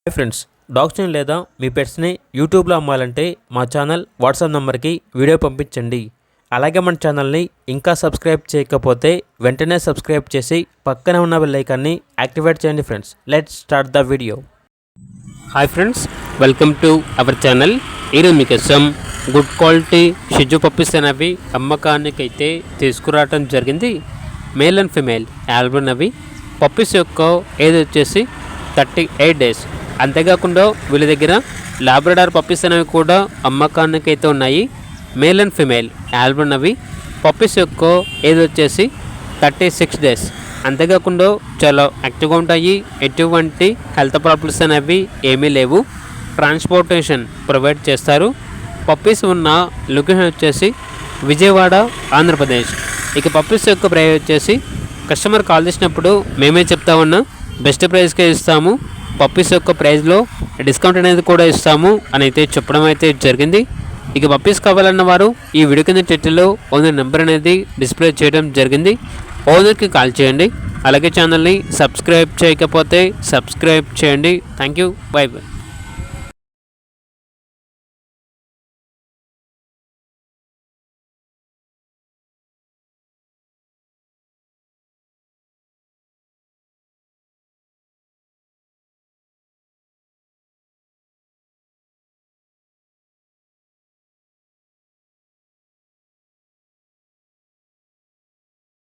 Hi friends, డాగ్స్ని లేదా మీ పెట్స్ని యూట్యూబ్లో అమ్మాలంటే మా ఛానల్ వాట్సాప్ నెంబర్కి వీడియో పంపించండి. అలాగే మన ఛానల్ని ఇంకా సబ్స్క్రైబ్ చేయకపోతే వెంటనే సబ్స్క్రైబ్ చేసి పక్కనే ఉన్న బెల్ ఐకాన్ని యాక్టివేట్ చేయండి. Friends, let's start the video. Hi friends, welcome to our channel. ఈరోజు మీకోసం గుడ్ క్వాలిటీ షిజు పప్పీస్ అనేవి అమ్మకానికైతే తీసుకురావడం జరిగింది. మేల్ అండ్ ఫిమేల్ ఆల్బన్ అవి పప్పీస్ యొక్క ఏజ్ వచ్చేసి 38 days. అంతేకాకుండా వీళ్ళ దగ్గర లాబ్రడార్ పప్పీస్ అనేవి కూడా అమ్మకానికి అయితే ఉన్నాయి. మేల్ అండ్ ఫిమేల్ ఆల్బన్ అవి పప్పీస్ యొక్క ఏజ్ వచ్చేసి 36 days. అంతేకాకుండా చాలా యాక్టివ్గా ఉంటాయి. ఎటువంటి హెల్త్ ప్రాబ్లమ్స్ అనేవి ఏమీ లేవు. ట్రాన్స్పోర్టేషన్ ప్రొవైడ్ చేస్తారు. పప్పీస్ ఉన్న లొకేషన్ వచ్చేసి విజయవాడ, ఆంధ్రప్రదేశ్. ఇక పప్పీస్ యొక్క ప్రైస్ వచ్చేసి కస్టమర్ కాల్ చేసినప్పుడు మేమే చెప్తా ఉన్నా బెస్ట్ ప్రైస్కే ఇస్తాము, పప్పీస్ యొక్క ప్రైస్లో డిస్కౌంట్ అనేది కూడా ఇస్తాము అని అయితే చెప్పడం అయితే జరిగింది. ఇక పప్పీస్ కావాలన్న వారు ఈ వీడియో కింద టైటిల్లో ఓనర్ నెంబర్ అనేది డిస్ప్లే చేయడం జరిగింది. ఓనర్కి కాల్ చేయండి. అలాగే ఛానల్ని సబ్స్క్రైబ్ చేయకపోతే సబ్స్క్రైబ్ చేయండి. Thank you. By by.